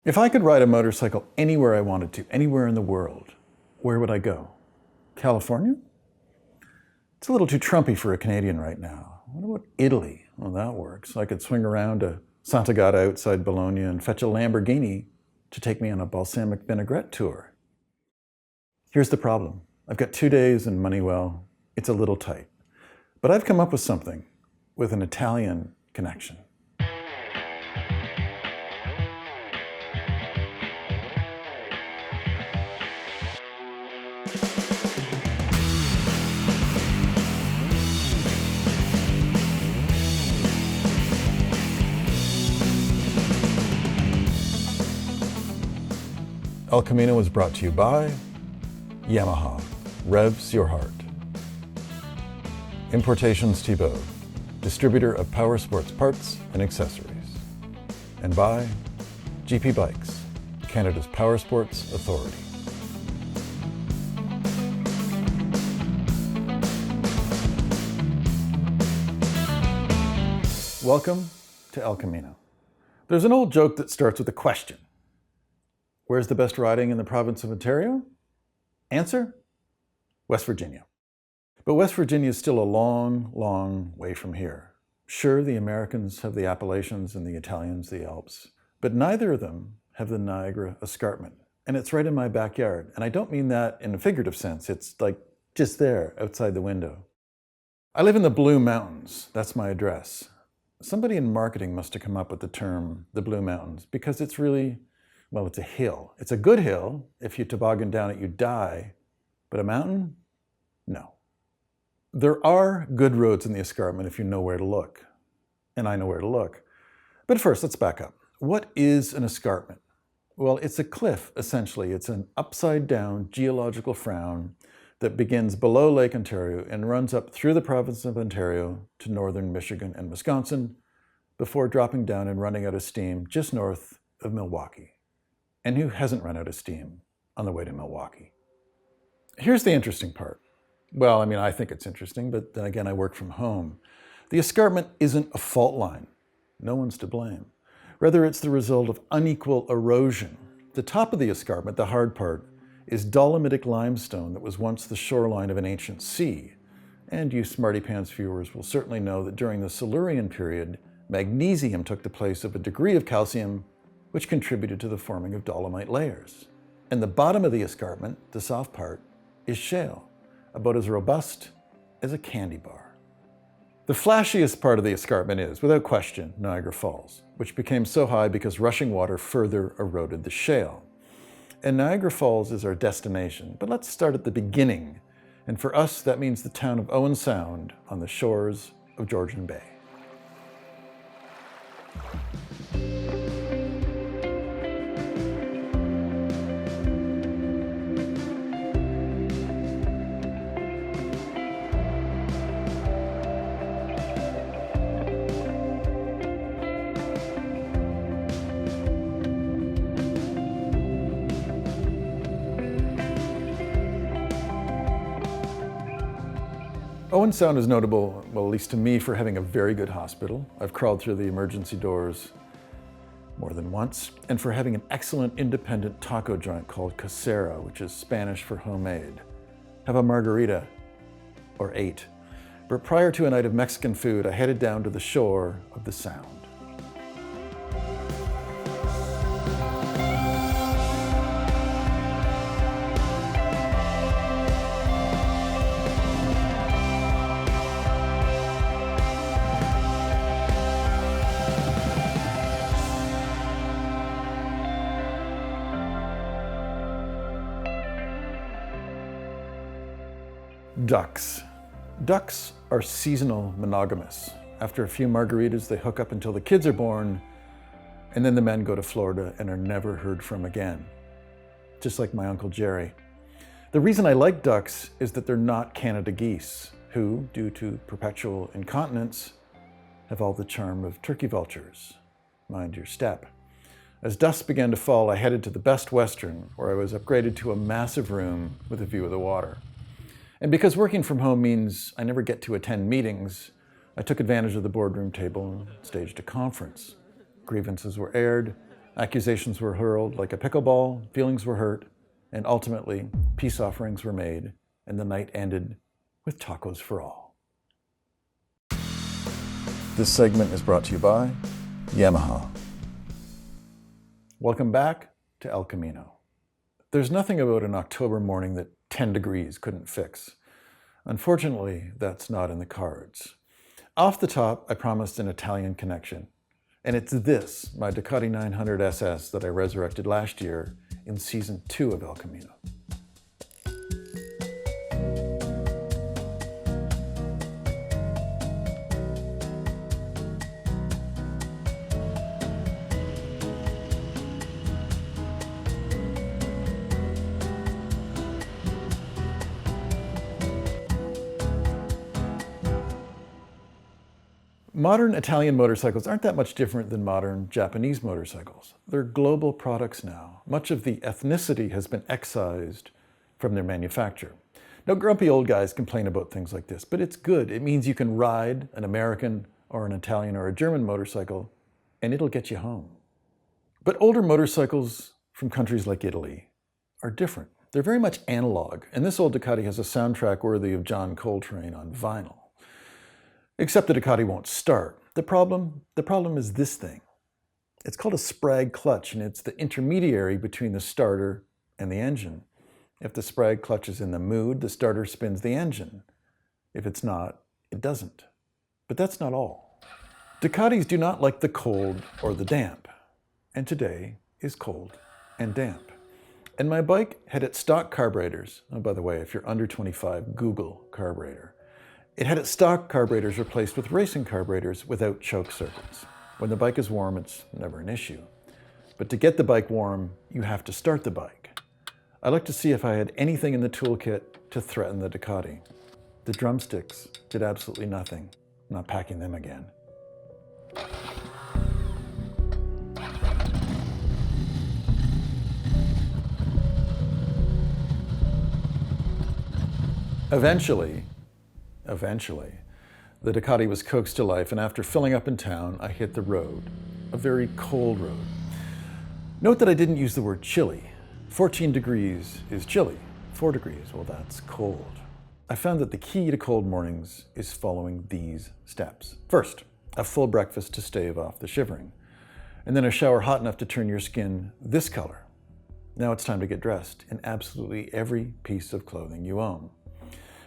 If I could ride a motorcycle anywhere I wanted to, anywhere in the world, where would I go? California? It's a little too Trumpy for a Canadian right now. What about Italy? Well, that works. I could swing around to Sant'Agata outside Bologna and fetch a Lamborghini to take me on a balsamic vinaigrette tour. Here's the problem. I've got 2 days and money, well, it's a little tight. But I've come up with something with an Italian connection. El Camino is brought to you by Yamaha, revs your heart. Importations Thibault, distributor of power sports parts and accessories. And by GP Bikes, Canada's power sports authority. Welcome to El Camino. There's an old joke that starts with a question. Where's the best riding in the province of Ontario? Answer? West Virginia. But West Virginia is still a long, long way from here. Sure, the Americans have the Appalachians and the Italians the Alps, but neither of them have the Niagara Escarpment. And it's right in my backyard. And I don't mean that in a figurative sense. It's like just there outside the window. I live in the Blue Mountains. That's my address. Somebody in marketing must have come up with the term the Blue Mountains because it's really, well, it's a hill. It's a good hill. If you toboggan down it, you die. But a mountain? No. There are good roads in the escarpment if you know where to look. And I know where to look. But first, let's back up. What is an escarpment? Well, it's a cliff, essentially. It's an upside-down geological frown that begins below Lake Ontario and runs up through the province of Ontario to northern Michigan and Wisconsin before dropping down and running out of steam just north of Milwaukee. And who hasn't run out of steam on the way to Milwaukee? Here's the interesting part. Well, I mean, I think it's interesting, but then again, I work from home. The escarpment isn't a fault line. No one's to blame. Rather, it's the result of unequal erosion. The top of the escarpment, the hard part, is dolomitic limestone that was once the shoreline of an ancient sea. And you smarty pants viewers will certainly know that during the Silurian period, magnesium took the place of a degree of calcium which contributed to the forming of dolomite layers. And the bottom of the escarpment, the soft part, is shale, about as robust as a candy bar. The flashiest part of the escarpment is, without question, Niagara Falls, which became so high because rushing water further eroded the shale. And Niagara Falls is our destination, but let's start at the beginning. And for us, that means the town of Owens Sound on the shores of Georgian Bay. Owens Sound is notable, well, at least to me, for having a very good hospital. I've crawled through the emergency doors more than once, and for having an excellent independent taco joint called Casera, which is Spanish for homemade. Have a margarita, or 8. But prior to a night of Mexican food, I headed down to the shore of the Sound. Ducks. Ducks are seasonal monogamous. After a few margaritas, they hook up until the kids are born, and then the men go to Florida and are never heard from again. Just like my Uncle Jerry. The reason I like ducks is that they're not Canada geese, who, due to perpetual incontinence, have all the charm of turkey vultures. Mind your step. As dusk began to fall, I headed to the Best Western, where I was upgraded to a massive room with a view of the water. And because working from home means I never get to attend meetings, I took advantage of the boardroom table and staged a conference. Grievances were aired, Accusations were hurled like a pickleball, feelings were hurt, and ultimately, peace offerings were made, and the night ended with tacos for all. This segment is brought to you by Yamaha. Welcome back to El Camino. There's nothing about an October morning that 10 degrees couldn't fix. Unfortunately, that's not in the cards. Off the top, I promised an Italian connection. And it's this, my Ducati 900 SS that I resurrected last year in Season 2 of El Camino. Modern Italian motorcycles aren't that much different than modern Japanese motorcycles. They're global products now. Much of the ethnicity has been excised from their manufacture. Now, grumpy old guys complain about things like this, but it's good. It means you can ride an American or an Italian or a German motorcycle, and it'll get you home. But older motorcycles from countries like Italy are different. They're very much analog, and this old Ducati has a soundtrack worthy of John Coltrane on vinyl. Except the Ducati won't start. The problem is this thing. It's called a Sprag clutch, and it's the intermediary between the starter and the engine. If the Sprag clutch is in the mood, the starter spins the engine. If it's not, it doesn't. But that's not all. Ducatis do not like the cold or the damp. And today is cold and damp. And my bike had its stock carburetors. Oh, by the way, if you're under 25, Google carburetor. It had its stock carburetors replaced with racing carburetors without choke circuits. When the bike is warm, it's never an issue. But to get the bike warm, you have to start the bike. I like to see if I had anything in the toolkit to threaten the Ducati. The drumsticks did absolutely nothing. I'm not packing them again. Eventually, the Ducati was coaxed to life, and after filling up in town, I hit the road, a very cold road. Note that I didn't use the word chilly. 14 degrees is chilly. 4 degrees, well, that's cold. I found that the key to cold mornings is following these steps. First, a full breakfast to stave off the shivering, and then a shower hot enough to turn your skin this color. Now it's time to get dressed in absolutely every piece of clothing you own.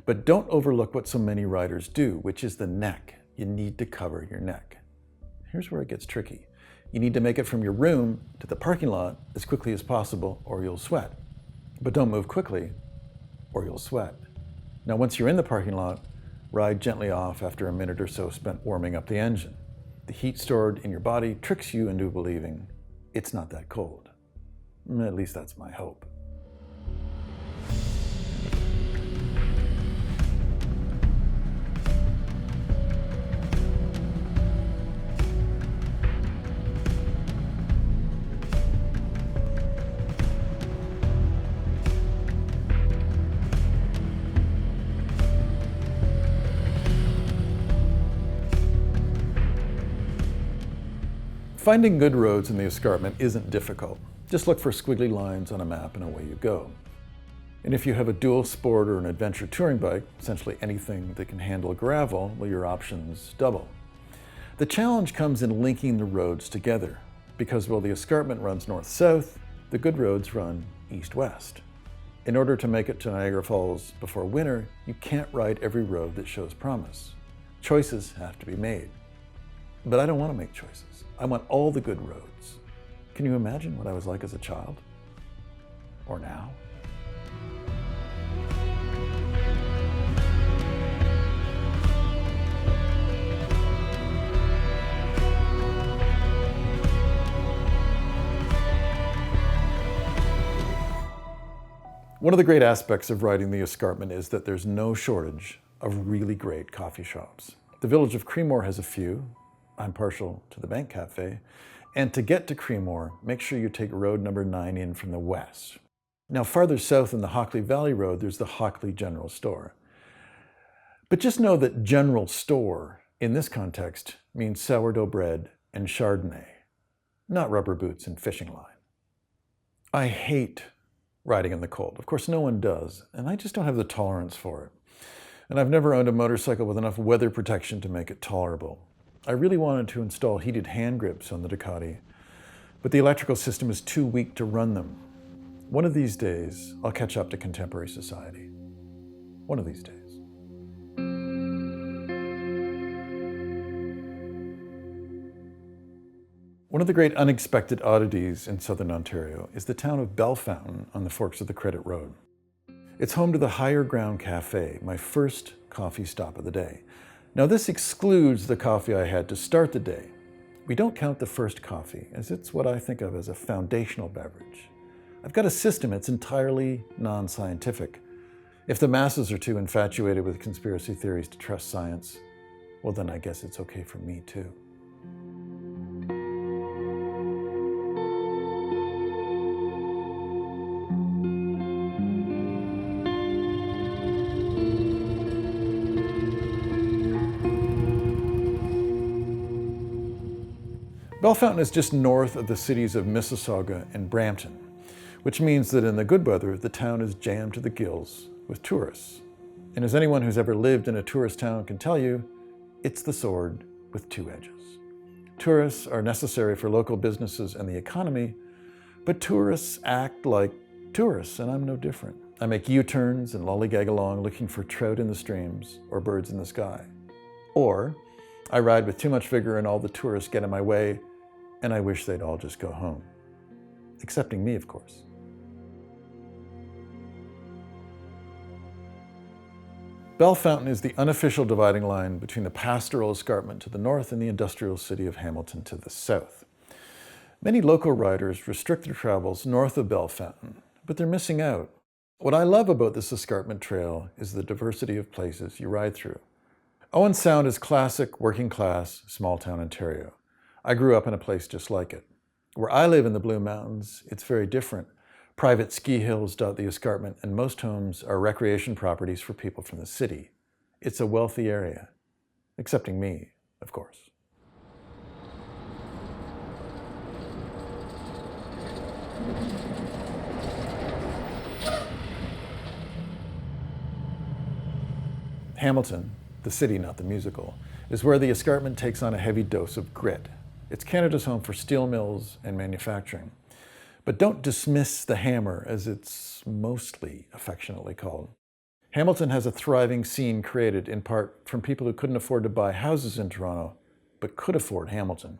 But don't overlook what so many riders do, which is the neck. You need to cover your neck. Here's where it gets tricky. You need to make it from your room to the parking lot as quickly as possible, or you'll sweat. But don't move quickly, or you'll sweat. Now, once you're in the parking lot, ride gently off after a minute or so spent warming up the engine. The heat stored in your body tricks you into believing it's not that cold. At least that's my hope. Finding good roads in the escarpment isn't difficult. Just look for squiggly lines on a map and away you go. And if you have a dual sport or an adventure touring bike, essentially anything that can handle gravel, well, your options double. The challenge comes in linking the roads together, because while the escarpment runs north-south, the good roads run east-west. In order to make it to Niagara Falls before winter, you can't ride every road that shows promise. Choices have to be made. But I don't want to make choices. I want all the good roads. Can you imagine what I was like as a child? Or now? One of the great aspects of riding the escarpment is that there's no shortage of really great coffee shops. The village of Creemore has a few. I'm partial to the Bank Cafe. And to get to Creemore, make sure you take road number 9 in from the west. Now, farther south in the Hockley Valley Road, there's the Hockley General Store. But just know that general store, in this context, means sourdough bread and Chardonnay. not rubber boots and fishing line. I hate riding in the cold. Of course, no one does, and I just don't have the tolerance for it. And I've never owned a motorcycle with enough weather protection to make it tolerable. I really wanted to install heated hand grips on the Ducati, but the electrical system is too weak to run them. One of these days, I'll catch up to contemporary society. One of these days. One of the great unexpected oddities in southern Ontario is the town of Bellefontaine on the forks of the Credit Road. It's home to the Higher Ground Cafe, my first coffee stop of the day. Now this excludes the coffee I had to start the day. We don't count the first coffee, as it's what I think of as a foundational beverage. I've got a system, it's entirely non-scientific. If the masses are too infatuated with conspiracy theories to trust science, well then I guess it's okay for me too. Bellefontaine is just north of the cities of Mississauga and Brampton, which means that in the good weather, the town is jammed to the gills with tourists. And as anyone who's ever lived in a tourist town can tell you, it's the sword with two edges. Tourists are necessary for local businesses and the economy, but tourists act like tourists, and I'm no different. I make U-turns and lollygag along looking for trout in the streams or birds in the sky. Or I ride with too much vigor and all the tourists get in my way, and I wish they'd all just go home. Excepting me, of course. Bellefontaine is the unofficial dividing line between the pastoral escarpment to the north and the industrial city of Hamilton to the south. Many local riders restrict their travels north of Bellefontaine, but they're missing out. What I love about this escarpment trail is the diversity of places you ride through. Owens Sound is classic working-class, small-town Ontario. I grew up in a place just like it. Where I live in the Blue Mountains, it's very different. Private ski hills dot the escarpment, and most homes are recreation properties for people from the city. It's a wealthy area, excepting me, of course. Hamilton, the city, not the musical, is where the escarpment takes on a heavy dose of grit. It's Canada's home for steel mills and manufacturing. But don't dismiss the hammer, as it's mostly affectionately called. Hamilton has a thriving scene created in part from people who couldn't afford to buy houses in Toronto, but could afford Hamilton.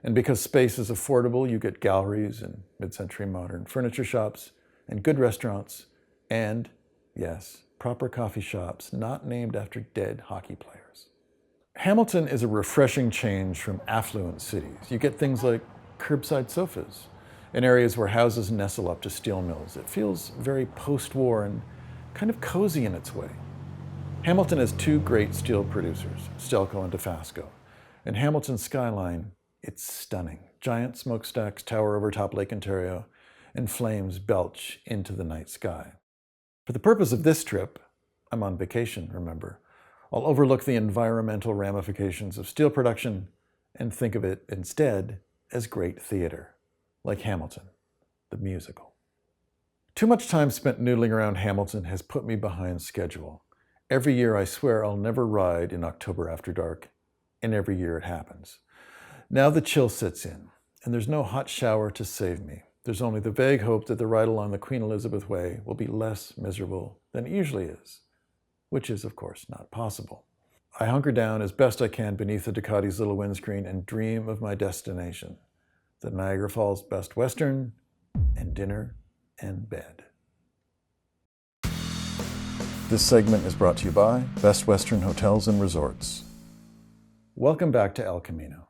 And because space is affordable, you get galleries and mid-century modern furniture shops and good restaurants and, yes, proper coffee shops not named after dead hockey players. Hamilton is a refreshing change from affluent cities. You get things like curbside sofas in areas where houses nestle up to steel mills. It feels very post-war and kind of cozy in its way. Hamilton has two great steel producers, Stelco and Dofasco. And Hamilton's skyline, it's stunning. Giant smokestacks tower over top Lake Ontario, and flames belch into the night sky. For the purpose of this trip, I'm on vacation, remember, I'll overlook the environmental ramifications of steel production and think of it instead as great theater, like Hamilton, the musical. Too much time spent noodling around Hamilton has put me behind schedule. Every year I swear I'll never ride in October after dark, and every year it happens. Now the chill sets in, and there's no hot shower to save me. There's only the vague hope that the ride along the Queen Elizabeth Way will be less miserable than it usually is, which is, of course, not possible. I hunker down as best I can beneath the Ducati's little windscreen and dream of my destination, the Niagara Falls Best Western, and dinner and bed. This segment is brought to you by Best Western Hotels and Resorts. Welcome back to El Camino.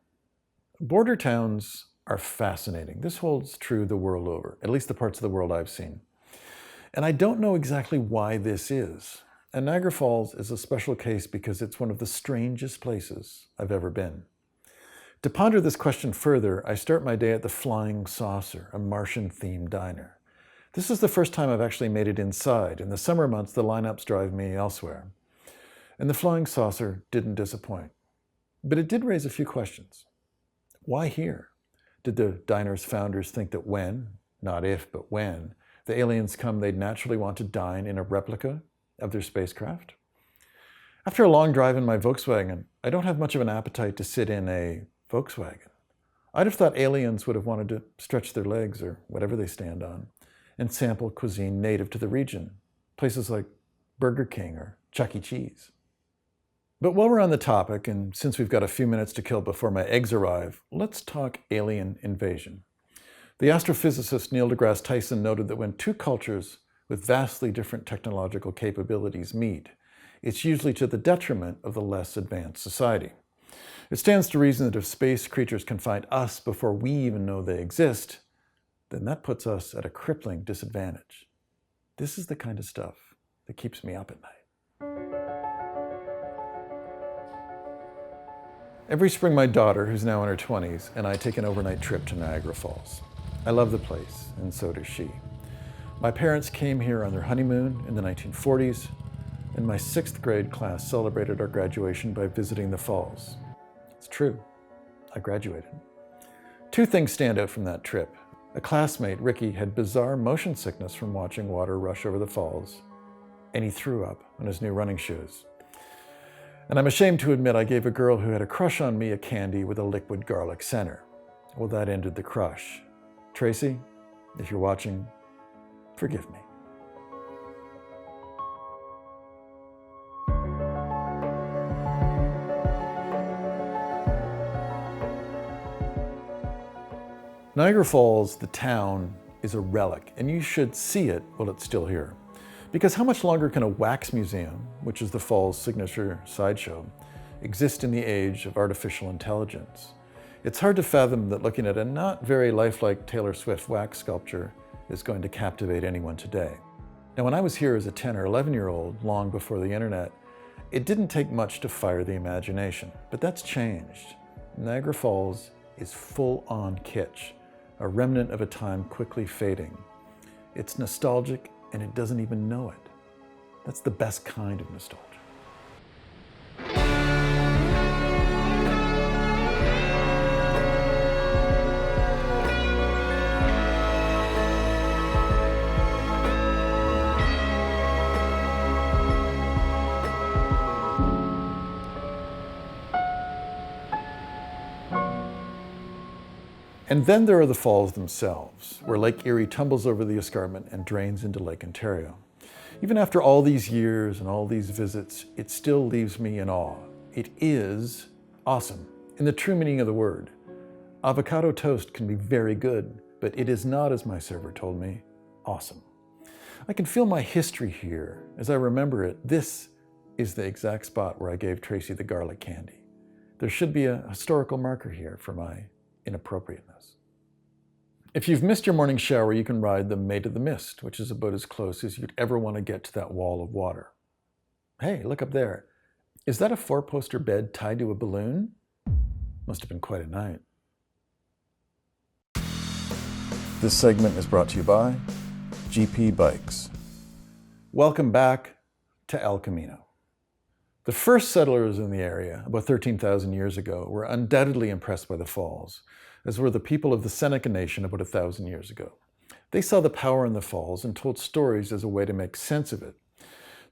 Border towns are fascinating. This holds true the world over, at least the parts of the world I've seen. And I don't know exactly why this is. And Niagara Falls is a special case because it's one of the strangest places I've ever been. To ponder this question further, I start my day at the Flying Saucer, a Martian-themed diner. This is the first time I've actually made it inside. In the summer months, the lineups drive me elsewhere. And the Flying Saucer didn't disappoint. But it did raise a few questions. Why here? Did the diner's founders think that when, not if, but when, the aliens come, they'd naturally want to dine in a replica of their spacecraft? After a long drive in my Volkswagen, I don't have much of an appetite to sit in a Volkswagen. I'd have thought aliens would have wanted to stretch their legs, or whatever they stand on, and sample cuisine native to the region, places like Burger King or Chuck E. Cheese. But while we're on the topic, and since we've got a few minutes to kill before my eggs arrive, let's talk alien invasion. The astrophysicist Neil deGrasse Tyson noted that when two cultures with vastly different technological capabilities meet, it's usually to the detriment of the less advanced society. It stands to reason that if space creatures can find us before we even know they exist, then that puts us at a crippling disadvantage. This is the kind of stuff that keeps me up at night. Every spring, my daughter, who's now in her 20s, and I take an overnight trip to Niagara Falls. I love the place, and so does she. My parents came here on their honeymoon in the 1940s, and my 6th grade class celebrated our graduation by visiting the falls. It's true, I graduated. Two things stand out from that trip. A classmate, Ricky, had bizarre motion sickness from watching water rush over the falls, and he threw up on his new running shoes. And I'm ashamed to admit I gave a girl who had a crush on me a candy with a liquid garlic center. Well, that ended the crush. Tracy, if you're watching, forgive me. Niagara Falls, the town, is a relic, and you should see it while it's still here. Because how much longer can a wax museum, which is the Falls' signature sideshow, exist in the age of artificial intelligence? It's hard to fathom that looking at a not very lifelike Taylor Swift wax sculpture is going to captivate anyone today. Now, when I was here as a 10 or 11-year-old, long before the internet, it didn't take much to fire the imagination, but that's changed. Niagara Falls is full-on kitsch, a remnant of a time quickly fading. It's nostalgic, and it doesn't even know it. That's the best kind of nostalgia. And then there are the falls themselves, where Lake Erie tumbles over the escarpment and drains into Lake Ontario. Even after all these years and all these visits, it still leaves me in awe. It is awesome, in the true meaning of the word. Avocado toast can be very good, but it is not, as my server told me, awesome. I can feel my history here. As I remember it, this is the exact spot where I gave Tracy the garlic candy. There should be a historical marker here for my inappropriateness. If you've missed your morning shower, you can ride the Maid of the Mist, which is about as close as you'd ever want to get to that wall of water. Hey, look up there. Is that a 4-poster bed tied to a balloon? Must have been quite a night. This segment is brought to you by GP Bikes. Welcome back to El Camino. The first settlers in the area, about 13,000 years ago, were undoubtedly impressed by the falls, as were the people of the Seneca Nation about 1,000 years ago. They saw the power in the falls and told stories as a way to make sense of it.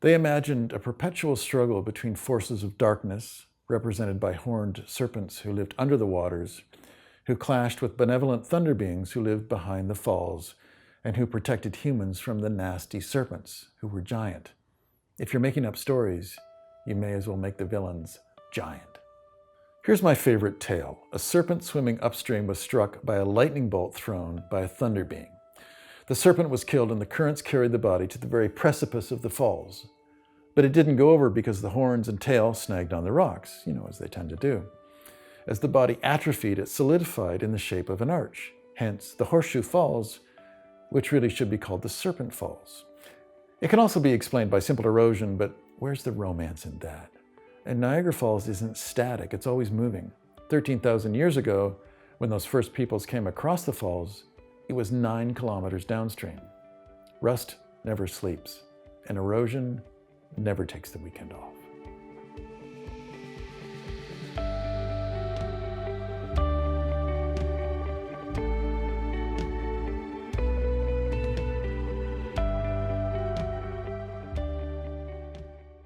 They imagined a perpetual struggle between forces of darkness, represented by horned serpents who lived under the waters, who clashed with benevolent thunder beings who lived behind the falls, and who protected humans from the nasty serpents, who were giant. If you're making up stories, you may as well make the villains giant. Here's my favorite tale. A serpent swimming upstream was struck by a lightning bolt thrown by a thunder being. The serpent was killed and the currents carried the body to the very precipice of the falls. But it didn't go over because the horns and tail snagged on the rocks, as they tend to do. As the body atrophied, it solidified in the shape of an arch, hence the Horseshoe Falls, which really should be called the Serpent Falls. It can also be explained by simple erosion, but where's the romance in that? And Niagara Falls isn't static, it's always moving. 13,000 years ago, when those first peoples came across the falls, it was 9 kilometers downstream. Rust never sleeps, and erosion never takes the weekend off.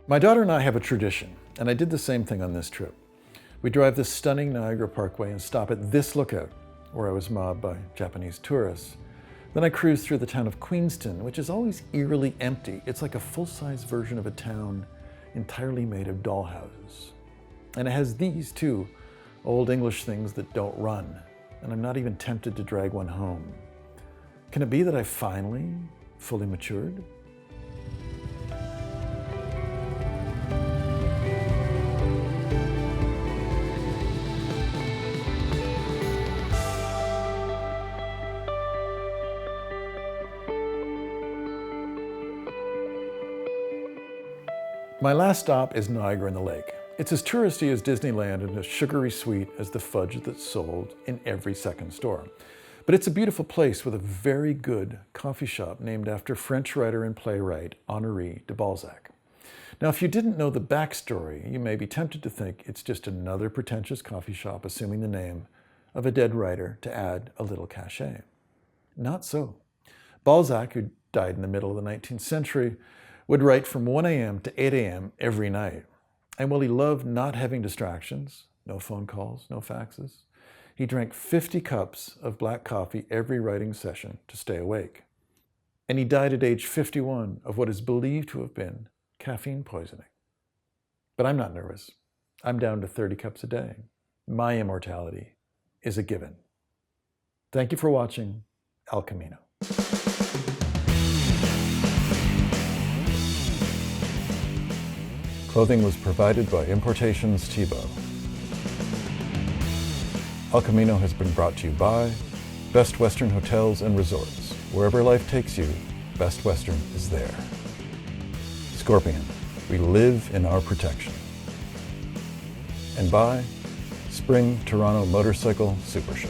My daughter and I have a tradition, and I did the same thing on this trip. We drive the stunning Niagara Parkway and stop at this lookout, where I was mobbed by Japanese tourists. Then I cruise through the town of Queenston, which is always eerily empty. It's like a full-size version of a town entirely made of dollhouses. And it has these two old English things that don't run, and I'm not even tempted to drag one home. Can it be that I finally fully matured? My last stop is Niagara in the Lake. It's as touristy as Disneyland and as sugary sweet as the fudge that's sold in every second store. But it's a beautiful place with a very good coffee shop named after French writer and playwright Henri de Balzac. Now, if you didn't know the backstory, you may be tempted to think it's just another pretentious coffee shop assuming the name of a dead writer to add a little cachet. Not so. Balzac, who died in the middle of the 19th century, would write from 1 a.m. to 8 a.m. every night. And while he loved not having distractions, no phone calls, no faxes, he drank 50 cups of black coffee every writing session to stay awake. And he died at age 51 of what is believed to have been caffeine poisoning. But I'm not nervous. I'm down to 30 cups a day. My immortality is a given. Thank you for watching El Camino. Clothing was provided by Importations Tebow. El Camino has been brought to you by Best Western Hotels and Resorts. Wherever life takes you, Best Western is there. Scorpion, we live in our protection. And by Spring Toronto Motorcycle Super Show.